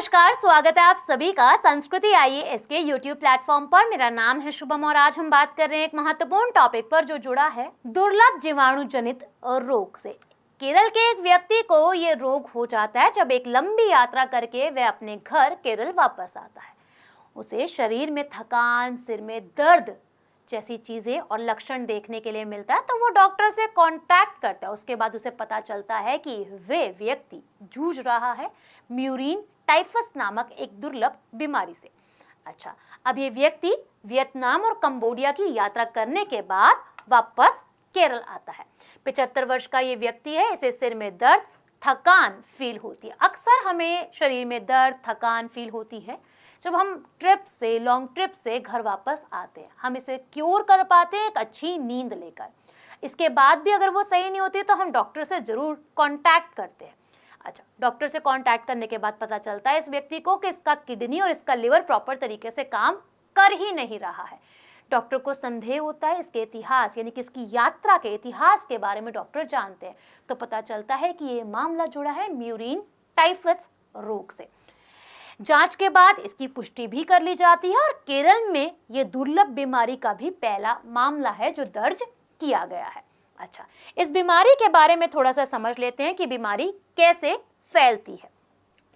नमस्कार, स्वागत है आप सभी का संस्कृति आईएएस के YouTube प्लेटफॉर्म पर। मेरा नाम है शुभम और आज हम बात कर रहे हैं एक महत्वपूर्ण टॉपिक पर जो जुड़ा है दुर्लभ जीवाणु जनित रोग से। केरल के एक व्यक्ति को ये रोग हो जाता है जब एक लंबी यात्रा करके वह अपने घर केरल वापस आता है। उसे शरीर में थकान, सिर में दर्द जैसी चीजें और लक्षण देखने के लिए मिलता है, तो वो डॉक्टर से कांटेक्ट करता है। उसके बाद उसे पता चलता है कि वे व्यक्ति जूझ रहा है म्यूरिन टाइफस नामक एक दुर्लभ बीमारी से। अच्छा, अब ये व्यक्ति वियतनाम और कंबोडिया की यात्रा करने के बाद वापस केरल आता है। 75 वर्ष का ये व्यक्ति है। इसे सिर में दर्द, थकान फील होती है। अक्सर हमें शरीर में दर्द, थकान फील होती है जब हम लॉन्ग ट्रिप से घर वापस आते हैं। हम इसे क्योर कर पाते हैं एक अच्छी नींद लेकर। इसके बाद भी अगर वो सही नहीं होती तो हम डॉक्टर से जरूर कांटेक्ट करते हैं। अच्छा, डॉक्टर से कांटेक्ट करने के बाद पता चलता है इस व्यक्ति को कि इसका किडनी और इसका लिवर प्रॉपर तरीके से काम कर ही नहीं रहा है। डॉक्टर को संदेह होता है इसके इतिहास यानी कि इसकी यात्रा के इतिहास के बारे में डॉक्टर जानते हैं, तो पता चलता है कि ये मामला जुड़ा है म्यूरिन टाइफस रोग से। जांच के बाद इसकी पुष्टि भी कर ली जाती है और केरल में ये दुर्लभ बीमारी का भी पहला मामला है जो दर्ज किया गया है। अच्छा, इस बीमारी के बारे में थोड़ा सा समझ लेते हैं कि बीमारी कैसे फैलती है।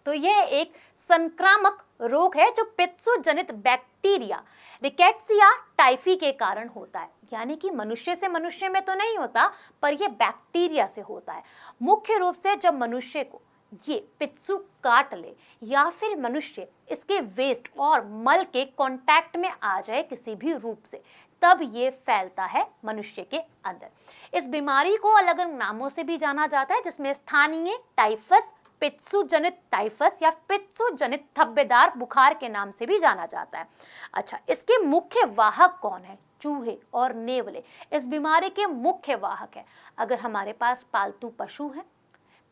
तो यह एक संक्रामक रोग है जो पित्सु जनित बैक्टीरिया रिकेट्सिया टाइफी के कारण होता है। यानी कि मनुष्य से मनुष्य में तो नहीं होता, पर यह बैक्टीरिया से होता है। मुख्य रूप से जब मनुष्य को ये पित्सु काट ले या फिर मनुष्य इसके वेस्ट और मल के कांटेक्ट में आ जाए किसी भी रूप से, तब ये फैलता है मनुष्य के अंदर। इस बीमारी को अलग अलग नामों से भी जाना जाता है, जिसमें स्थानीय टाइफस, पित्सु जनित टाइफस या पित्सु जनित धब्बेदार बुखार के नाम से भी जाना जाता है। अच्छा, इसके मुख्य वाहक कौन है? चूहे और नेवले इस बीमारी के मुख्य वाहक है। अगर हमारे पास पालतू पशु हैं,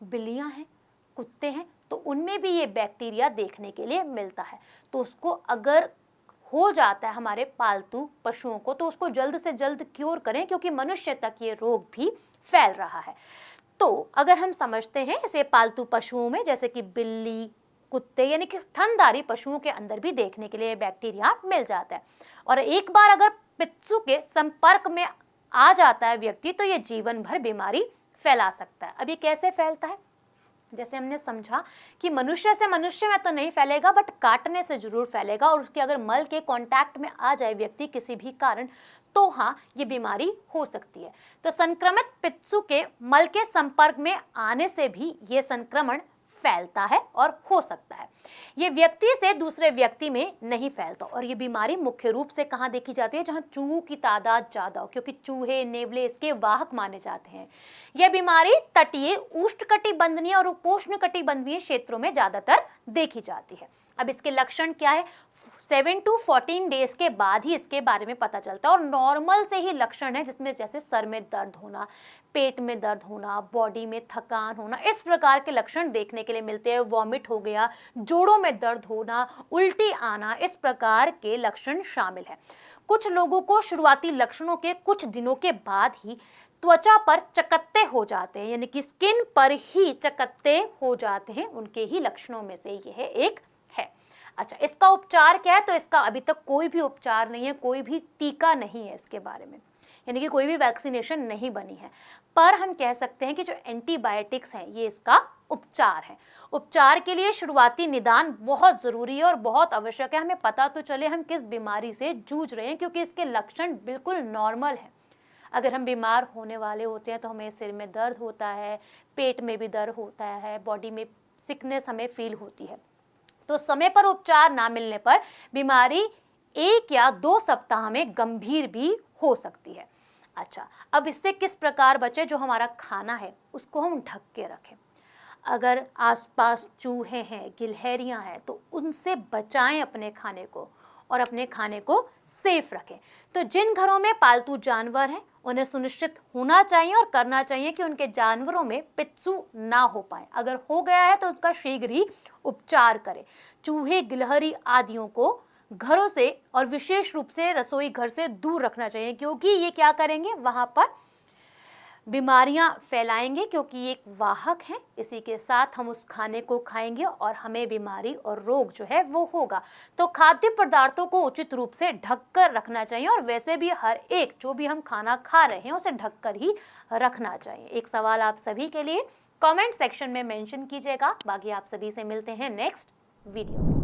बिल्लियां हैं, कुत्ते हैं, तो उनमें भी ये बैक्टीरिया देखने के लिए मिलता है। तो उसको अगर हो जाता है हमारे पालतू पशुओं को, तो उसको जल्द से जल्द क्योर करें, क्योंकि मनुष्य तक ये रोग भी फैल रहा है। तो अगर हम समझते हैं इसे पालतू पशुओं में, जैसे कि बिल्ली, कुत्ते यानी कि स्तनधारी पशुओं के अंदर भी देखने के लिए बैक्टीरिया मिल जाता है। और एक बार अगर पित्सु के संपर्क में आ जाता है व्यक्ति, तो ये जीवन भर बीमारी फैला सकता है। अब ये कैसे फैलता है? जैसे हमने समझा कि मनुष्य से मनुष्य में तो नहीं फैलेगा, बट काटने से जरूर फैलेगा। और उसके अगर मल के कांटेक्ट में आ जाए व्यक्ति किसी भी कारण, तो हाँ, ये बीमारी हो सकती है। तो संक्रमित पित्सु के मल के संपर्क में आने से भी ये संक्रमण फैलता है और हो सकता है। ये व्यक्ति से दूसरे व्यक्ति में नहीं फैलता। और ये बीमारी मुख्य रूप से कहाँ देखी जाती है? जहाँ चूहों की तादाद ज्यादा हो, क्योंकि चूहे, नेवले इसके वाहक माने जाते हैं। यह बीमारी तटीय, उष्णकटिबंधीय और उपोष्णकटिबंधीय क्षेत्रों में ज्यादातर देखी जाती है। अब इसके लक्षण क्या है? 7 to 14 डेज के बाद ही इसके बारे में पता चलता है। और नॉर्मल से ही लक्षण है, जिसमें जैसे सर में दर्द होना, पेट में दर्द होना, बॉडी में थकान होना, इस प्रकार के लक्षण देखने के लिए मिलते हैं। वॉमिट हो गया, जोड़ों में दर्द होना, उल्टी आना, इस प्रकार के लक्षण शामिल है। कुछ लोगों को शुरुआती लक्षणों के कुछ दिनों के बाद ही त्वचा पर चकत्ते हो जाते हैं, यानी कि स्किन पर ही चकत्ते हो जाते हैं। उनके ही लक्षणों में से यह एक है। अच्छा, इसका उपचार क्या है? तो इसका अभी तक कोई भी उपचार नहीं है, कोई भी टीका नहीं है इसके बारे में, यानी कि कोई भी वैक्सीनेशन नहीं बनी है। पर हम कह सकते हैं कि जो एंटीबायोटिक्स हैं ये इसका उपचार है। उपचार के लिए शुरुआती निदान बहुत जरूरी है और बहुत आवश्यक है। हमें पता तो चले हम किस बीमारी से जूझ रहे हैं, क्योंकि इसके लक्षण बिल्कुल नॉर्मल है। अगर हम बीमार होने वाले होते हैं तो हमें सिर में दर्द होता है, पेट में भी दर्द होता है, बॉडी में सिकनेस हमें फील होती है। तो समय पर उपचार ना मिलने पर बीमारी 1 या 2 सप्ताह में गंभीर भी हो सकती है। अच्छा, अब इससे किस प्रकार बचे? जो हमारा खाना है उसको हम ढक के रखें। अगर आसपास चूहे हैं, गिलहरियां हैं, तो उनसे बचाएं अपने खाने को और अपने खाने को सेफ रखें। तो जिन घरों में पालतू जानवर हैं उन्हें सुनिश्चित होना चाहिए और करना चाहिए कि उनके जानवरों में पित्सु ना हो पाए। अगर हो गया है तो उसका शीघ्र ही उपचार करें। चूहे, गिलहरी आदियों को घरों से और विशेष रूप से रसोई घर से दूर रखना चाहिए, क्योंकि ये क्या करेंगे? वहां पर बीमारियां फैलाएंगे, क्योंकि ये एक वाहक हैं। इसी के साथ हम उस खाने को खाएंगे और हमें बीमारी और रोग जो है वो होगा। तो खाद्य पदार्थों को उचित रूप से ढक कर रखना चाहिए, और वैसे भी हर एक जो भी हम खाना खा रहे हैं उसे ढक कर ही रखना चाहिए। एक सवाल आप सभी के लिए कमेंट सेक्शन में मेंशन कीजिएगा। बाकी आप सभी से मिलते हैं नेक्स्ट वीडियो में।